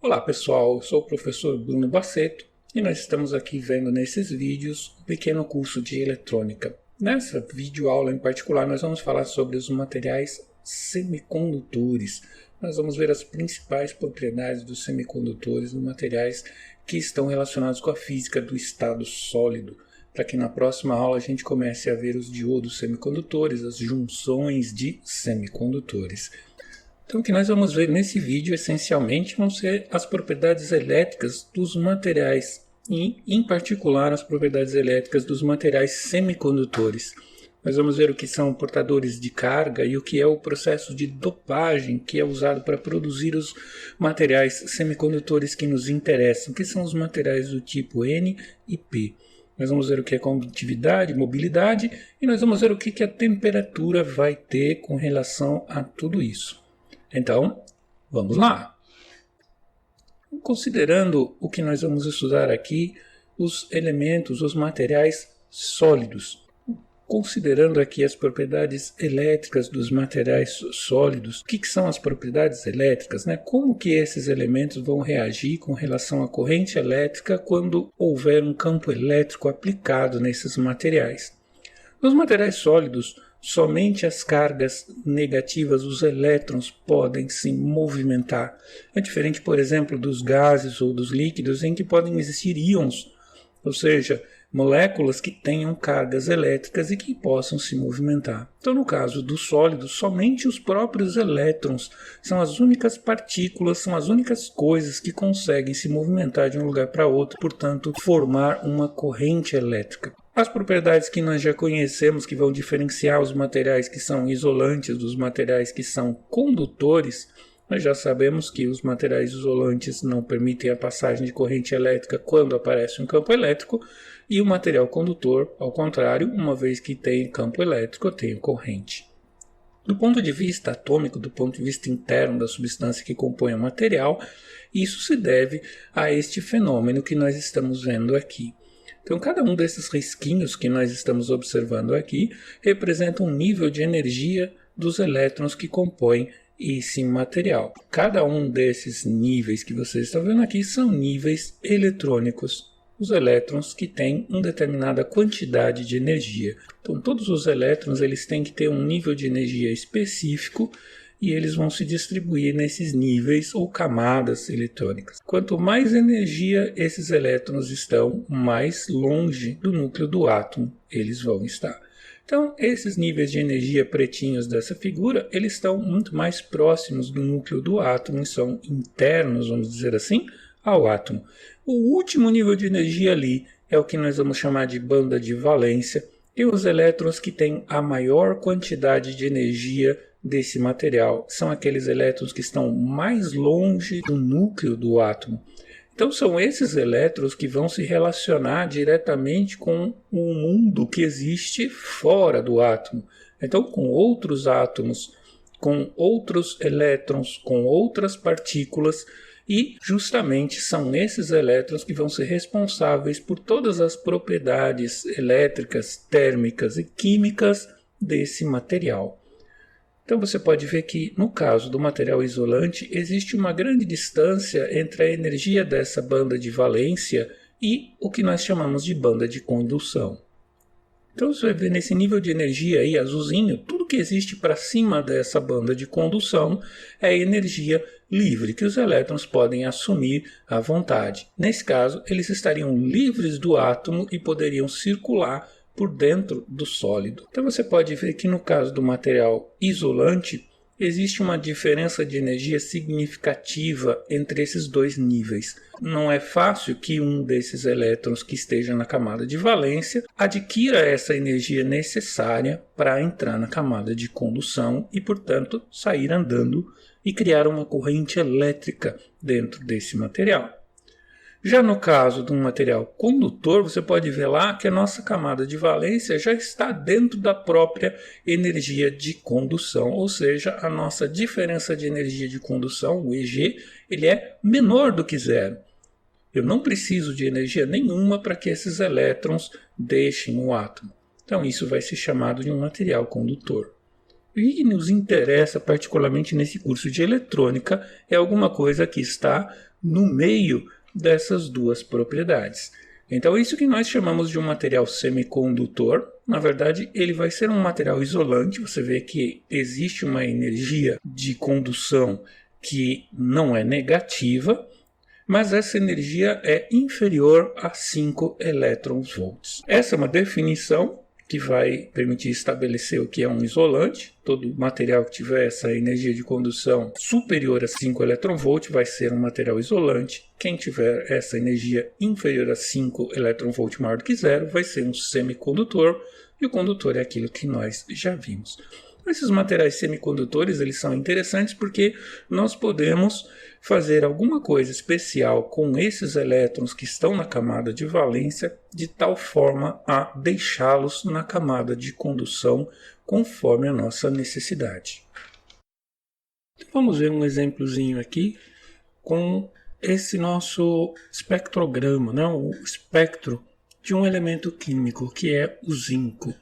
Olá pessoal, eu sou o professor Bruno Baceto e nós estamos aqui vendo nesses vídeos um pequeno curso de eletrônica. Nessa videoaula em particular nós vamos falar sobre os materiais semicondutores. Nós vamos ver as principais propriedades dos semicondutores, dos materiais que estão relacionados com a física do estado sólido, para que na próxima aula a gente comece a ver os diodos semicondutores, as junções de semicondutores. Então o que nós vamos ver nesse vídeo essencialmente vão ser as propriedades elétricas dos materiais e em particular as propriedades elétricas dos materiais semicondutores. Nós vamos ver o que são portadores de carga e o que é o processo de dopagem que é usado para produzir os materiais semicondutores que nos interessam, que são os materiais do tipo N e P. Nós vamos ver o que é condutividade, mobilidade e nós vamos ver o que a temperatura vai ter com relação a tudo isso. Então, vamos lá! Considerando o que nós vamos estudar aqui, os elementos, os materiais sólidos. Considerando aqui as propriedades elétricas dos materiais sólidos, o que são as propriedades elétricas, né? Como que esses elementos vão reagir com relação à corrente elétrica quando houver um campo elétrico aplicado nesses materiais. Nos materiais sólidos, somente as cargas negativas, os elétrons, podem se movimentar. É diferente, por exemplo, dos gases ou dos líquidos, em que podem existir íons, ou seja, moléculas que tenham cargas elétricas e que possam se movimentar. Então, no caso dos sólidos, somente os próprios elétrons são as únicas partículas, são as únicas coisas que conseguem se movimentar de um lugar para outro, portanto, formar uma corrente elétrica. As propriedades que nós já conhecemos, que vão diferenciar os materiais que são isolantes dos materiais que são condutores, nós já sabemos que os materiais isolantes não permitem a passagem de corrente elétrica quando aparece um campo elétrico, e o material condutor, ao contrário, uma vez que tem campo elétrico, tem corrente. Do ponto de vista atômico, do ponto de vista interno da substância que compõe o material, isso se deve a este fenômeno que nós estamos vendo aqui. Então, cada um desses risquinhos que nós estamos observando aqui representa um nível de energia dos elétrons que compõem esse material. Cada um desses níveis que vocês estão vendo aqui são níveis eletrônicos. Os elétrons que têm uma determinada quantidade de energia. Então, todos os elétrons eles têm que ter um nível de energia específico e eles vão se distribuir nesses níveis ou camadas eletrônicas. Quanto mais energia esses elétrons estão, mais longe do núcleo do átomo eles vão estar. Então, esses níveis de energia pretinhos dessa figura, eles estão muito mais próximos do núcleo do átomo e são internos, vamos dizer assim, ao átomo. O último nível de energia ali é o que nós vamos chamar de banda de valência, e os elétrons que têm a maior quantidade de energia desse material são aqueles elétrons que estão mais longe do núcleo do átomo. Então são esses elétrons que vão se relacionar diretamente com o mundo que existe fora do átomo. Então com outros átomos, com outros elétrons, com outras partículas, e justamente são esses elétrons que vão ser responsáveis por todas as propriedades elétricas, térmicas e químicas desse material. Então você pode ver que no caso do material isolante existe uma grande distância entre a energia dessa banda de valência e o que nós chamamos de banda de condução. Então você vai ver nesse nível de energia aí azulzinho, tudo que existe para cima dessa banda de condução é energia livre, que os elétrons podem assumir à vontade. Nesse caso, eles estariam livres do átomo e poderiam circular por dentro do sólido. Então você pode ver que no caso do material isolante, existe uma diferença de energia significativa entre esses dois níveis. Não é fácil que um desses elétrons que esteja na camada de valência adquira essa energia necessária para entrar na camada de condução e, portanto, sair andando e criar uma corrente elétrica dentro desse material. Já no caso de um material condutor, você pode ver lá que a nossa camada de valência já está dentro da própria energia de condução, ou seja, a nossa diferença de energia de condução, o EG, ele é menor do que zero. Eu não preciso de energia nenhuma para que esses elétrons deixem o átomo. Então isso vai ser chamado de um material condutor. O que nos interessa particularmente nesse curso de eletrônica é alguma coisa que está no meio dessas duas propriedades. Então, isso que nós chamamos de um material semicondutor, na verdade, ele vai ser um material isolante. Você vê que existe uma energia de condução que não é negativa, mas essa energia é inferior a 5 elétron-volts. Essa é uma definição que vai permitir estabelecer o que é um isolante. Todo material que tiver essa energia de condução superior a 5 elétron-volts vai ser um material isolante. Quem tiver essa energia inferior a 5 elétron-volts maior do que zero vai ser um semicondutor, e o condutor é aquilo que nós já vimos. Esses materiais semicondutores eles são interessantes porque nós podemos fazer alguma coisa especial com esses elétrons que estão na camada de valência, de tal forma a deixá-los na camada de condução conforme a nossa necessidade. Vamos ver um exemplozinho aqui com esse nosso espectrograma, né? O espectro de um elemento químico que é o zinco.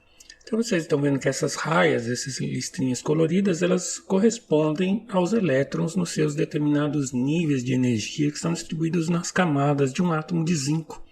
Então vocês estão vendo que essas raias, essas listrinhas coloridas, elas correspondem aos elétrons nos seus determinados níveis de energia que estão distribuídos nas camadas de um átomo de zinco.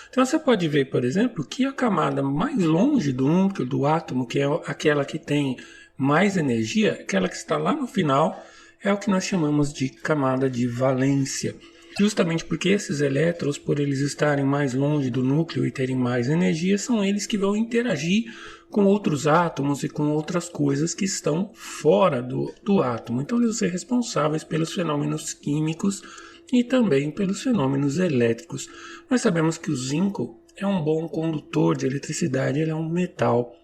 Então você pode ver, por exemplo, que a camada mais longe do núcleo do átomo, que é aquela que tem mais energia, aquela que está lá no final, é o que nós chamamos de camada de valência. Justamente porque esses elétrons, por eles estarem mais longe do núcleo e terem mais energia, são eles que vão interagir com outros átomos e com outras coisas que estão fora do átomo. Então eles vão ser responsáveis pelos fenômenos químicos e também pelos fenômenos elétricos. Nós sabemos que o zinco é um bom condutor de eletricidade, ele é um metal.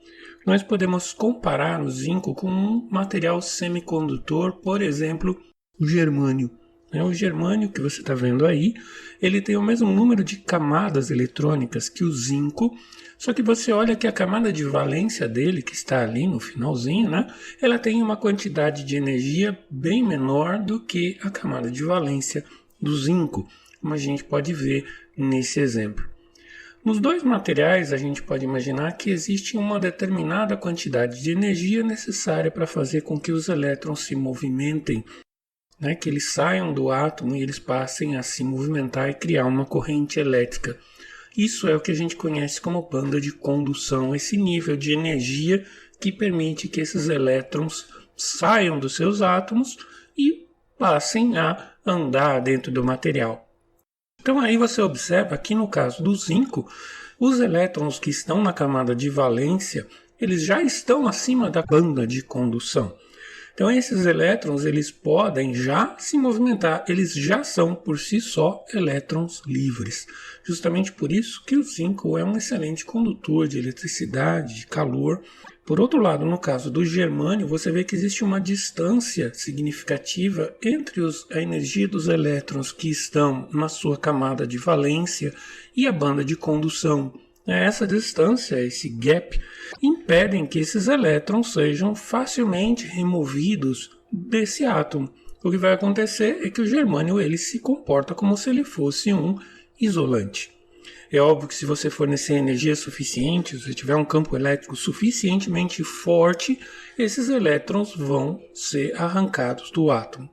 Nós podemos comparar o zinco com um material semicondutor, por exemplo, o germânio. O germânio que você está vendo aí, ele tem o mesmo número de camadas eletrônicas que o zinco, só que você olha que a camada de valência dele, que está ali no finalzinho, né, ela tem uma quantidade de energia bem menor do que a camada de valência do zinco, como a gente pode ver nesse exemplo. Nos dois materiais, a gente pode imaginar que existe uma determinada quantidade de energia necessária para fazer com que os elétrons se movimentem, que eles saiam do átomo e eles passem a se movimentar e criar uma corrente elétrica. Isso é o que a gente conhece como banda de condução, esse nível de energia que permite que esses elétrons saiam dos seus átomos e passem a andar dentro do material. Então aí você observa que no caso do zinco, os elétrons que estão na camada de valência, eles já estão acima da banda de condução. Então esses elétrons eles podem já se movimentar, eles já são por si só elétrons livres. Justamente por isso que o zinco é um excelente condutor de eletricidade, de calor. Por outro lado, no caso do germânio, você vê que existe uma distância significativa entre a energia dos elétrons que estão na sua camada de valência e a banda de condução. Essa distância, esse gap, impedem que esses elétrons sejam facilmente removidos desse átomo. O que vai acontecer é que o germânio ele se comporta como se ele fosse um isolante. É óbvio que se você fornecer energia suficiente, se você tiver um campo elétrico suficientemente forte, esses elétrons vão ser arrancados do átomo.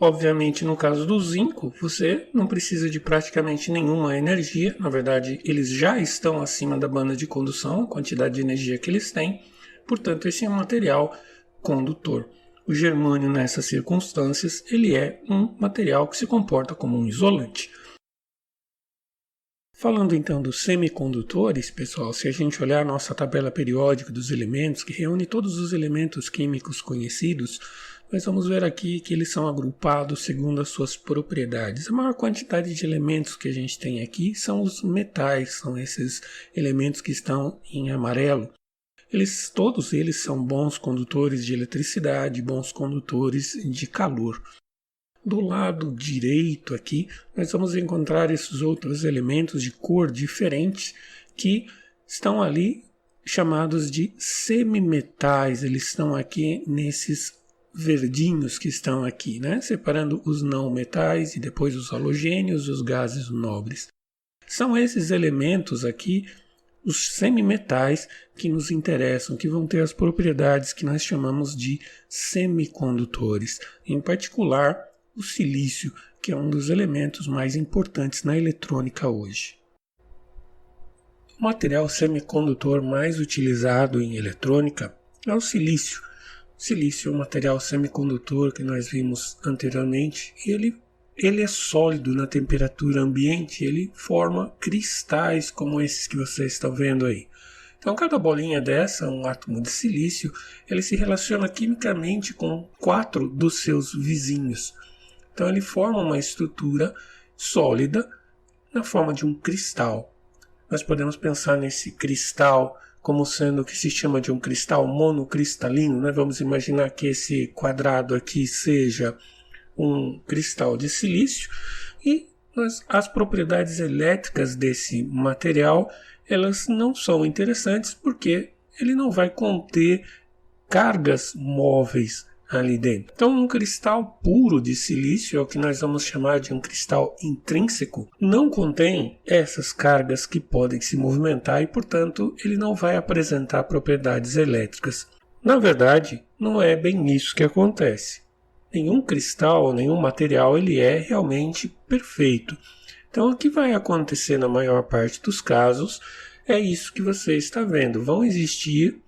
Obviamente, no caso do zinco, você não precisa de praticamente nenhuma energia. Na verdade, eles já estão acima da banda de condução, a quantidade de energia que eles têm. Portanto, esse é um material condutor. O germânio, nessas circunstâncias, ele é um material que se comporta como um isolante. Falando então dos semicondutores, pessoal, se a gente olhar a nossa tabela periódica dos elementos, que reúne todos os elementos químicos conhecidos, nós vamos ver aqui que eles são agrupados segundo as suas propriedades. A maior quantidade de elementos que a gente tem aqui são os metais, são esses elementos que estão em amarelo. Todos eles são bons condutores de eletricidade, bons condutores de calor. Do lado direito aqui, nós vamos encontrar esses outros elementos de cor diferente que estão ali chamados de semimetais. Eles estão aqui nesses verdinhos que estão aqui, separando os não metais e depois os halogênios e os gases nobres. São esses elementos aqui, os semimetais, que nos interessam, que vão ter as propriedades que nós chamamos de semicondutores. Em particular, o silício, que é um dos elementos mais importantes na eletrônica hoje. O material semicondutor mais utilizado em eletrônica é o silício. O silício é um material semicondutor que nós vimos anteriormente e ele é sólido na temperatura ambiente, ele forma cristais como esses que vocês estão vendo aí. Então, cada bolinha dessa, um átomo de silício, ele se relaciona quimicamente com 4 dos seus vizinhos. Então, ele forma uma estrutura sólida na forma de um cristal. Nós podemos pensar nesse cristal como sendo o que se chama de um cristal monocristalino, né? Vamos imaginar que esse quadrado aqui seja um cristal de silício e as propriedades elétricas desse material elas não são interessantes porque ele não vai conter cargas móveis ali dentro. Então, um cristal puro de silício, é o que nós vamos chamar de um cristal intrínseco, não contém essas cargas que podem se movimentar e, portanto, ele não vai apresentar propriedades elétricas. Na verdade, não é bem isso que acontece. Nenhum cristal, nenhum material, ele é realmente perfeito. Então, o que vai acontecer na maior parte dos casos é isso que você está vendo. Vão existir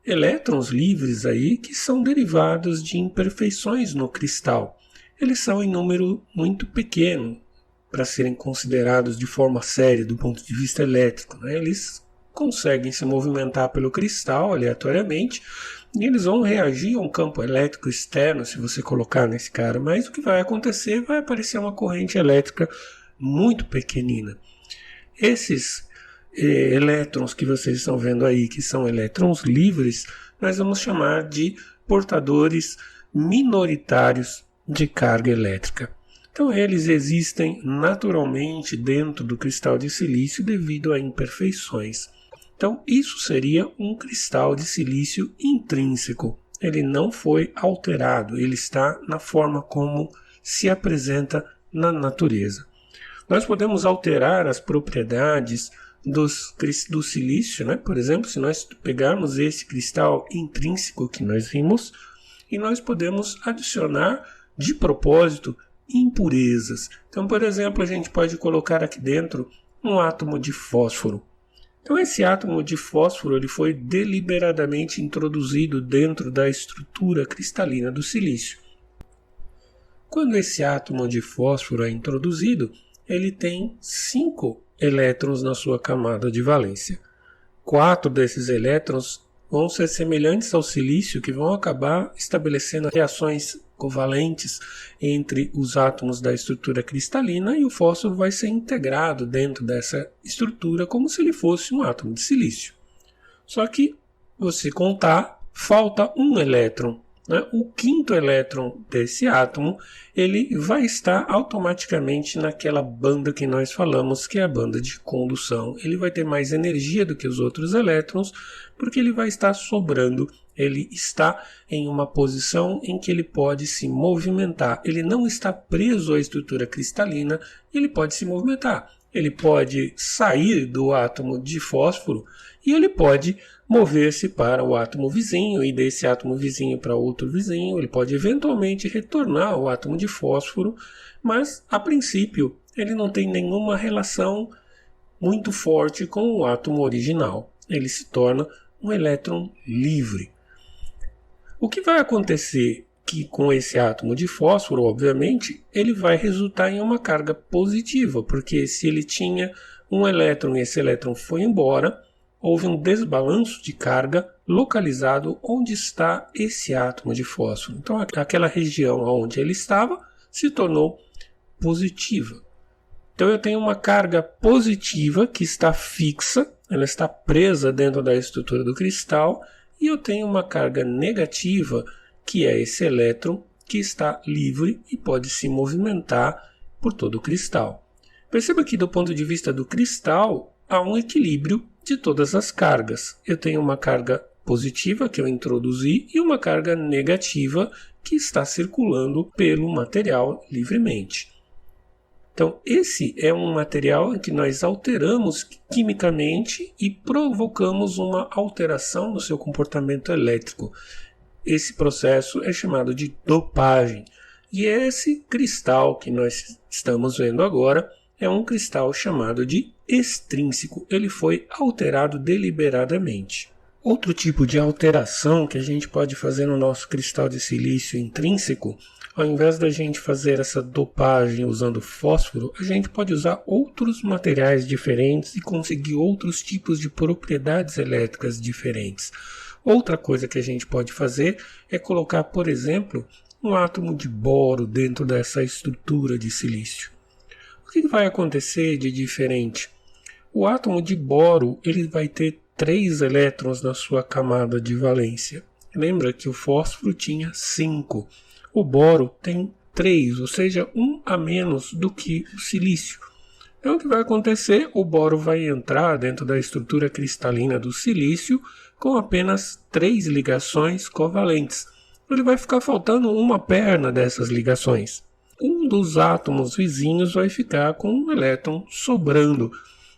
elétrons livres aí que são derivados de imperfeições no cristal. Eles são em número muito pequeno para serem considerados de forma séria do ponto de vista elétrico, né? Eles conseguem se movimentar pelo cristal aleatoriamente e eles vão reagir a um campo elétrico externo se você colocar nesse cara, mas o que vai acontecer vai aparecer uma corrente elétrica muito pequenina. Esses elétrons que vocês estão vendo aí, que são elétrons livres, nós vamos chamar de portadores minoritários de carga elétrica. Então eles existem naturalmente dentro do cristal de silício devido a imperfeições. Então isso seria um cristal de silício intrínseco. Ele não foi alterado, ele está na forma como se apresenta na natureza. Nós podemos alterar as propriedades do silício, né? Por exemplo, se nós pegarmos esse cristal intrínseco que nós vimos e nós podemos adicionar de propósito impurezas. Então, por exemplo, a gente pode colocar aqui dentro um átomo de fósforo. Então, esse átomo de fósforo ele foi deliberadamente introduzido dentro da estrutura cristalina do silício. Quando esse átomo de fósforo é introduzido, ele tem 5 elétrons na sua camada de valência. 4 desses elétrons vão ser semelhantes ao silício, que vão acabar estabelecendo reações covalentes entre os átomos da estrutura cristalina e o fósforo vai ser integrado dentro dessa estrutura como se ele fosse um átomo de silício. Só que, você contar, falta um elétron. O quinto elétron desse átomo ele vai estar automaticamente naquela banda que nós falamos, que é a banda de condução. Ele vai ter mais energia do que os outros elétrons, porque ele vai estar sobrando. Ele está em uma posição em que ele pode se movimentar. Ele não está preso à estrutura cristalina, ele pode se movimentar. Ele pode sair do átomo de fósforo e ele pode mover-se para o átomo vizinho e desse átomo vizinho para outro vizinho. Ele pode eventualmente retornar ao átomo de fósforo, mas a princípio ele não tem nenhuma relação muito forte com o átomo original. Ele se torna um elétron livre. O que vai acontecer que com esse átomo de fósforo, obviamente, ele vai resultar em uma carga positiva, porque se ele tinha um elétron e esse elétron foi embora, houve um desbalanço de carga localizado onde está esse átomo de fósforo. Então, aquela região onde ele estava se tornou positiva. Então, eu tenho uma carga positiva que está fixa, ela está presa dentro da estrutura do cristal, e eu tenho uma carga negativa, que é esse elétron que está livre e pode se movimentar por todo o cristal. Perceba que do ponto de vista do cristal, há um equilíbrio de todas as cargas. Eu tenho uma carga positiva que eu introduzi e uma carga negativa que está circulando pelo material livremente. Então, esse é um material em que nós alteramos quimicamente e provocamos uma alteração no seu comportamento elétrico. Esse processo é chamado de dopagem. E esse cristal que nós estamos vendo agora é um cristal chamado de extrínseco. Ele foi alterado deliberadamente. Outro tipo de alteração que a gente pode fazer no nosso cristal de silício intrínseco, ao invés da gente fazer essa dopagem usando fósforo, a gente pode usar outros materiais diferentes e conseguir outros tipos de propriedades elétricas diferentes. Outra coisa que a gente pode fazer é colocar, por exemplo, um átomo de boro dentro dessa estrutura de silício. O que vai acontecer de diferente? O átomo de boro ele vai ter 3 elétrons na sua camada de valência. Lembra que o fósforo tinha 5. O boro tem 3, ou seja, 1 a menos do que o silício. Então o que vai acontecer? O boro vai entrar dentro da estrutura cristalina do silício com apenas 3 ligações covalentes. Ele vai ficar faltando uma perna dessas ligações. Um dos átomos vizinhos vai ficar com um elétron sobrando.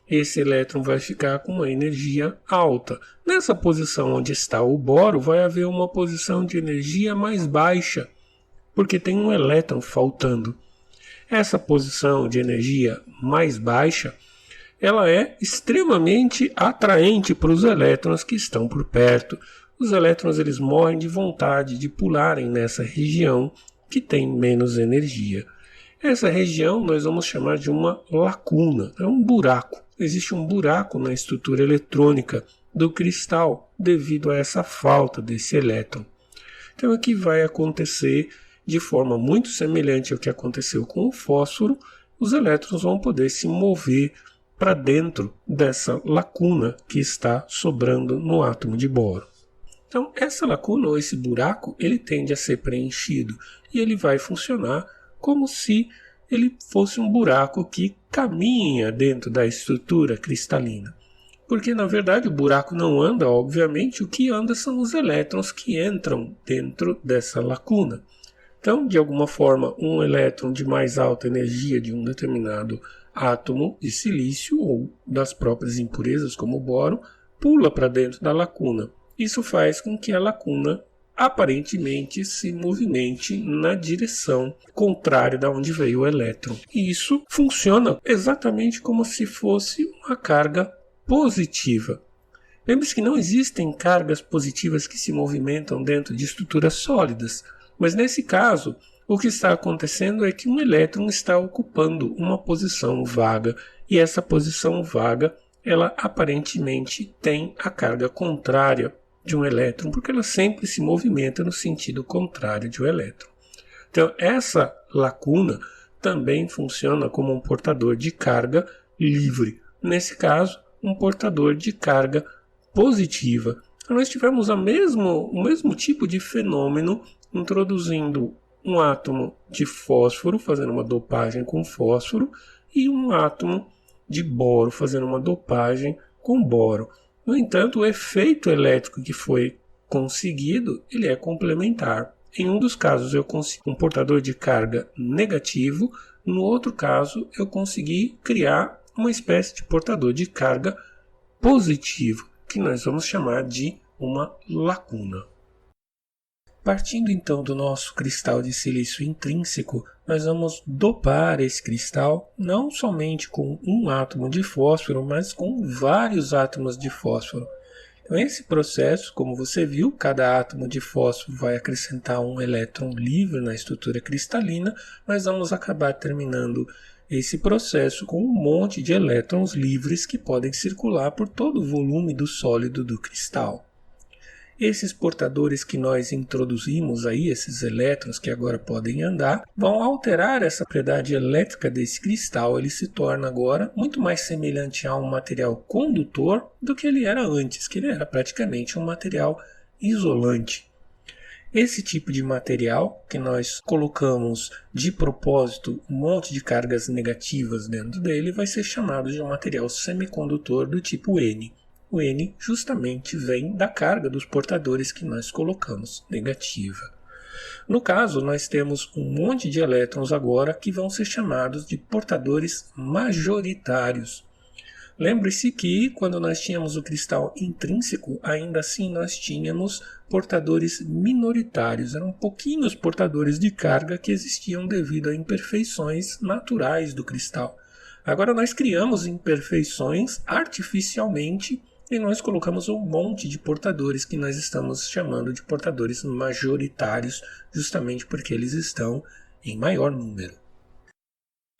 Esse elétron vai ficar com uma energia alta. Nessa posição onde está o boro, vai haver uma posição de energia mais baixa, porque tem um elétron faltando. Essa posição de energia mais baixa, ela é extremamente atraente para os elétrons que estão por perto. Os elétrons eles morrem de vontade de pularem nessa região que tem menos energia. Essa região nós vamos chamar de uma lacuna, é um buraco. Existe um buraco na estrutura eletrônica do cristal devido a essa falta desse elétron. Então aqui vai acontecer de forma muito semelhante ao que aconteceu com o fósforo, os elétrons vão poder se mover para dentro dessa lacuna que está sobrando no átomo de boro. Então essa lacuna ou esse buraco ele tende a ser preenchido e ele vai funcionar como se ele fosse um buraco que caminha dentro da estrutura cristalina. Porque, na verdade, o buraco não anda, obviamente, o que anda são os elétrons que entram dentro dessa lacuna. Então, de alguma forma, um elétron de mais alta energia de um determinado átomo de silício ou das próprias impurezas, como o boro, pula para dentro da lacuna. Isso faz com que a lacuna aparentemente se movimente na direção contrária da onde veio o elétron. E isso funciona exatamente como se fosse uma carga positiva. Lembre-se que não existem cargas positivas que se movimentam dentro de estruturas sólidas, mas nesse caso, o que está acontecendo é que um elétron está ocupando uma posição vaga, e essa posição vaga, ela aparentemente tem a carga contrária de um elétron, porque ela sempre se movimenta no sentido contrário de um elétron. Então, essa lacuna também funciona como um portador de carga livre. Nesse caso, um portador de carga positiva. Então, nós tivemos o mesmo tipo de fenômeno introduzindo um átomo de fósforo, fazendo uma dopagem com fósforo, e um átomo de boro, fazendo uma dopagem com boro. No entanto, o efeito elétrico que foi conseguido, ele é complementar. Em um dos casos eu consegui um portador de carga negativo, no outro caso eu consegui criar uma espécie de portador de carga positivo, que nós vamos chamar de uma lacuna. Partindo então do nosso cristal de silício intrínseco, nós vamos dopar esse cristal não somente com um átomo de fósforo, mas com vários átomos de fósforo. Então esse processo, como você viu, cada átomo de fósforo vai acrescentar um elétron livre na estrutura cristalina, mas vamos acabar terminando esse processo com um monte de elétrons livres que podem circular por todo o volume do sólido do cristal. Esses portadores que nós introduzimos aí, esses elétrons que agora podem andar, vão alterar essa propriedade elétrica desse cristal. Ele se torna agora muito mais semelhante a um material condutor do que ele era antes, que ele era praticamente um material isolante. Esse tipo de material que nós colocamos de propósito um monte de cargas negativas dentro dele vai ser chamado de um material semicondutor do tipo N. O N justamente vem da carga dos portadores que nós colocamos negativa. No caso, nós temos um monte de elétrons agora que vão ser chamados de portadores majoritários. Lembre-se que quando nós tínhamos o cristal intrínseco, ainda assim nós tínhamos portadores minoritários, eram pouquinhos portadores de carga que existiam devido a imperfeições naturais do cristal. Agora nós criamos imperfeições artificialmente e nós colocamos um monte de portadores que nós estamos chamando de portadores majoritários, justamente porque eles estão em maior número.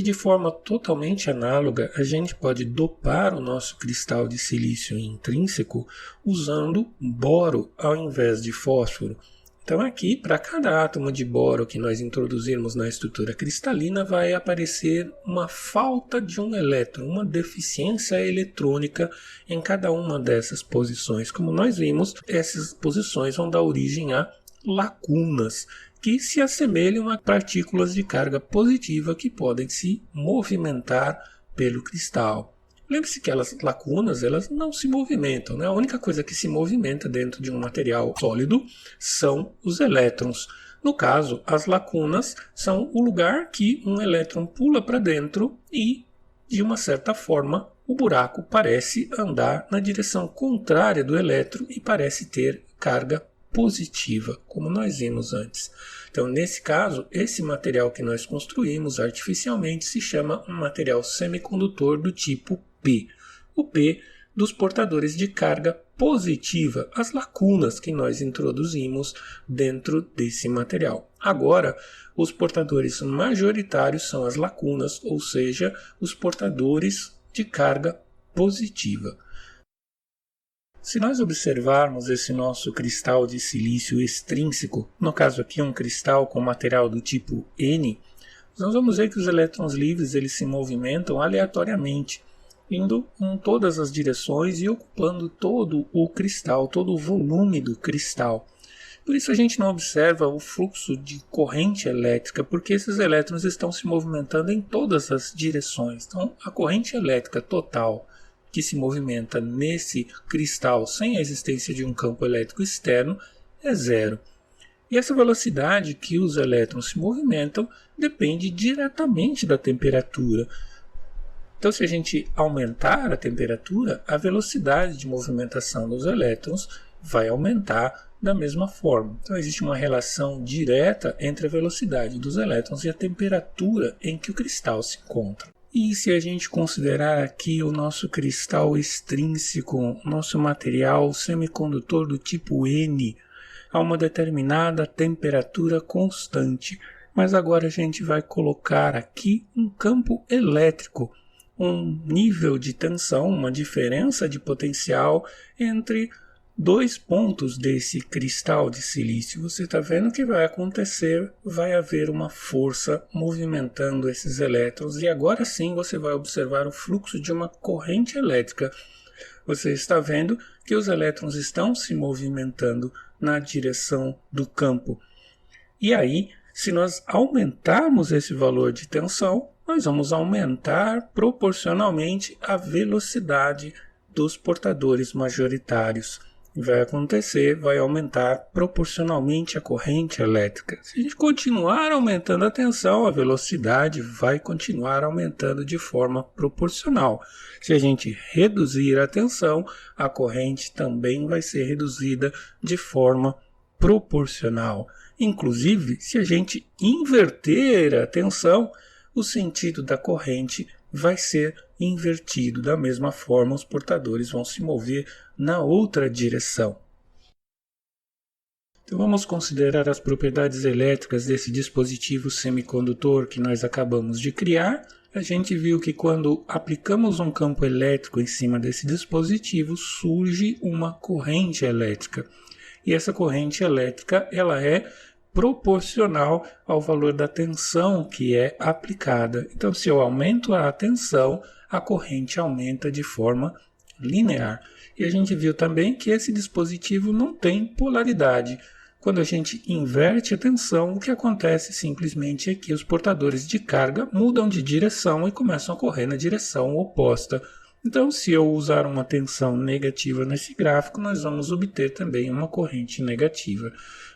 De forma totalmente análoga, a gente pode dopar o nosso cristal de silício intrínseco usando boro ao invés de fósforo. Então aqui, para cada átomo de boro que nós introduzirmos na estrutura cristalina, vai aparecer uma falta de um elétron, uma deficiência eletrônica em cada uma dessas posições. Como nós vimos, essas posições vão dar origem a lacunas, que se assemelham a partículas de carga positiva que podem se movimentar pelo cristal. Lembre-se que as lacunas elas não se movimentam, né? A única coisa que se movimenta dentro de um material sólido são os elétrons. No caso, as lacunas são o lugar que um elétron pula para dentro e, de uma certa forma, o buraco parece andar na direção contrária do elétron e parece ter carga positiva, como nós vimos antes. Então, nesse caso, esse material que nós construímos artificialmente se chama um material semicondutor do tipo P. O P dos portadores de carga positiva, as lacunas que nós introduzimos dentro desse material. Agora, os portadores majoritários são as lacunas, ou seja, os portadores de carga positiva. Se nós observarmos esse nosso cristal de silício extrínseco, no caso aqui um cristal com material do tipo N, nós vamos ver que os elétrons livres eles se movimentam aleatoriamente, indo em todas as direções e ocupando todo o cristal, todo o volume do cristal. Por isso a gente não observa o fluxo de corrente elétrica, porque esses elétrons estão se movimentando em todas as direções. Então, a corrente elétrica total que se movimenta nesse cristal sem a existência de um campo elétrico externo é zero. E essa velocidade que os elétrons se movimentam depende diretamente da temperatura. Então, se a gente aumentar a temperatura, a velocidade de movimentação dos elétrons vai aumentar da mesma forma. Então, existe uma relação direta entre a velocidade dos elétrons e a temperatura em que o cristal se encontra. E se a gente considerar aqui o nosso cristal extrínseco, nosso material semicondutor do tipo N, a uma determinada temperatura constante, mas agora a gente vai colocar aqui um campo elétrico, um nível de tensão, uma diferença de potencial entre dois pontos desse cristal de silício. Você está vendo que vai acontecer, vai haver uma força movimentando esses elétrons e agora sim você vai observar o fluxo de uma corrente elétrica. Você está vendo que os elétrons estão se movimentando na direção do campo. E aí, se nós aumentarmos esse valor de tensão, nós vamos aumentar proporcionalmente a velocidade dos portadores majoritários. Vai acontecer, vai aumentar proporcionalmente a corrente elétrica. Se a gente continuar aumentando a tensão, a velocidade vai continuar aumentando de forma proporcional. Se a gente reduzir a tensão, a corrente também vai ser reduzida de forma proporcional. Inclusive, se a gente inverter a tensão, o sentido da corrente vai ser invertido. Da mesma forma, os portadores vão se mover na outra direção. Então vamos considerar as propriedades elétricas desse dispositivo semicondutor que nós acabamos de criar. A gente viu que quando aplicamos um campo elétrico em cima desse dispositivo, surge uma corrente elétrica. E essa corrente elétrica ela é proporcional ao valor da tensão que é aplicada. Então, se eu aumento a tensão, a corrente aumenta de forma linear. E a gente viu também que esse dispositivo não tem polaridade. Quando a gente inverte a tensão, o que acontece simplesmente é que os portadores de carga mudam de direção e começam a correr na direção oposta. Então, se eu usar uma tensão negativa nesse gráfico, nós vamos obter também uma corrente negativa.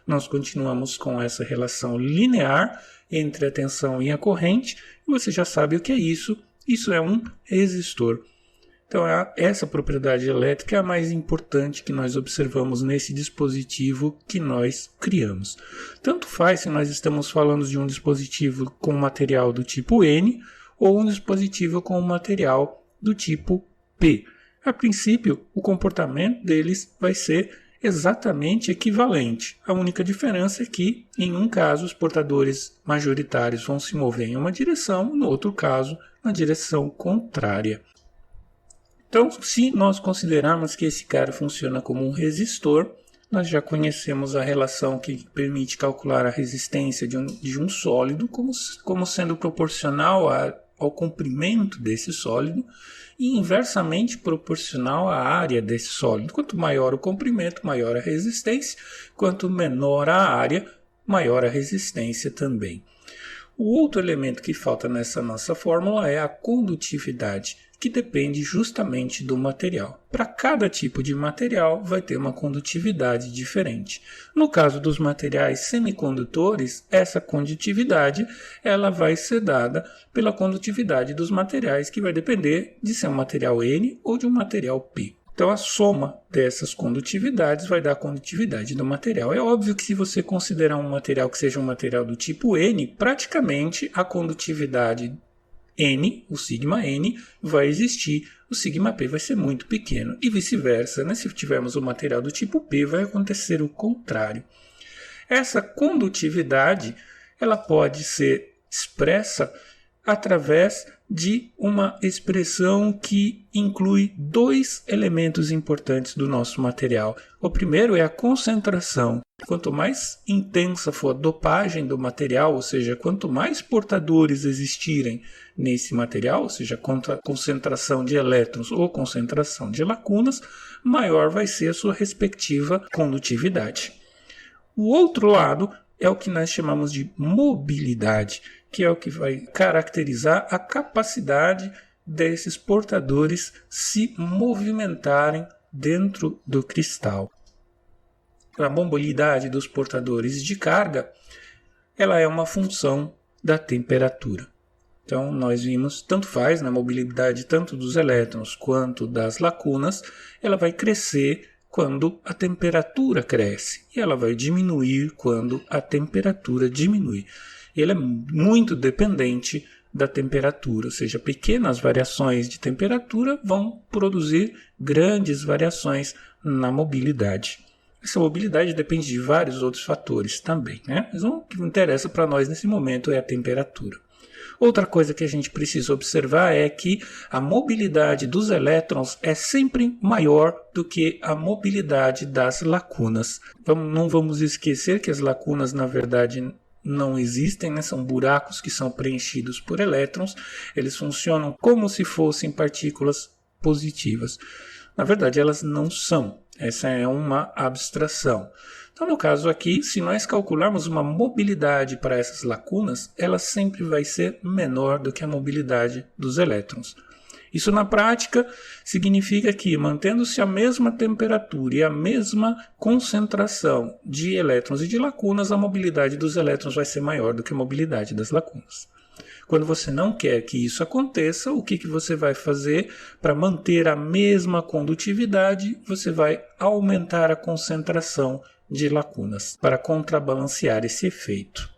Nós continuamos com essa relação linear entre a tensão e a corrente, e você já sabe o que é isso. Isso é um resistor. Então, essa propriedade elétrica é a mais importante que nós observamos nesse dispositivo que nós criamos. Tanto faz se nós estamos falando de um dispositivo com material do tipo N ou um dispositivo com material do tipo P. A princípio, o comportamento deles vai ser exatamente equivalente. A única diferença é que, em um caso, os portadores majoritários vão se mover em uma direção, no outro caso, na direção contrária. Então, se nós considerarmos que esse cara funciona como um resistor, nós já conhecemos a relação que permite calcular a resistência de um sólido como sendo proporcional ao comprimento desse sólido e inversamente proporcional à área desse sólido. Quanto maior o comprimento, maior a resistência. Quanto menor a área, maior a resistência também. O outro elemento que falta nessa nossa fórmula é a condutividade, que depende justamente do material. Para cada tipo de material vai ter uma condutividade diferente. No caso dos materiais semicondutores, essa condutividade ela vai ser dada pela condutividade dos materiais, que vai depender de ser um material N ou de um material P. Então, a soma dessas condutividades vai dar a condutividade do material. É óbvio que se você considerar um material que seja um material do tipo N, praticamente a condutividade N, o sigma N, vai existir, o sigma P vai ser muito pequeno e vice-versa, né? Se tivermos um material do tipo P, vai acontecer o contrário. Essa condutividade ela pode ser expressa através de uma expressão que inclui dois elementos importantes do nosso material. O primeiro é a concentração. Quanto mais intensa for a dopagem do material, ou seja, quanto mais portadores existirem nesse material, ou seja, concentração de elétrons ou concentração de lacunas, maior vai ser a sua respectiva condutividade. O outro lado é o que nós chamamos de mobilidade, que é o que vai caracterizar a capacidade desses portadores se movimentarem dentro do cristal. A mobilidade dos portadores de carga, ela é uma função da temperatura. Então, nós vimos, tanto faz na mobilidade tanto dos elétrons quanto das lacunas, ela vai crescer quando a temperatura cresce e ela vai diminuir quando a temperatura diminui. Ele é muito dependente da temperatura, ou seja, pequenas variações de temperatura vão produzir grandes variações na mobilidade. Essa mobilidade depende de vários outros fatores também, né? Mas o que interessa para nós nesse momento é a temperatura. Outra coisa que a gente precisa observar é que a mobilidade dos elétrons é sempre maior do que a mobilidade das lacunas. Então, não vamos esquecer que as lacunas, na verdade, não existem, né? São buracos que são preenchidos por elétrons. Eles funcionam como se fossem partículas positivas. Na verdade, elas não são. Essa é uma abstração. Então, no caso aqui, se nós calcularmos uma mobilidade para essas lacunas, ela sempre vai ser menor do que a mobilidade dos elétrons. Isso, na prática, significa que, mantendo-se a mesma temperatura e a mesma concentração de elétrons e de lacunas, a mobilidade dos elétrons vai ser maior do que a mobilidade das lacunas. Quando você não quer que isso aconteça, o que você vai fazer para manter a mesma condutividade? Você vai aumentar a concentração de lacunas para contrabalancear esse efeito.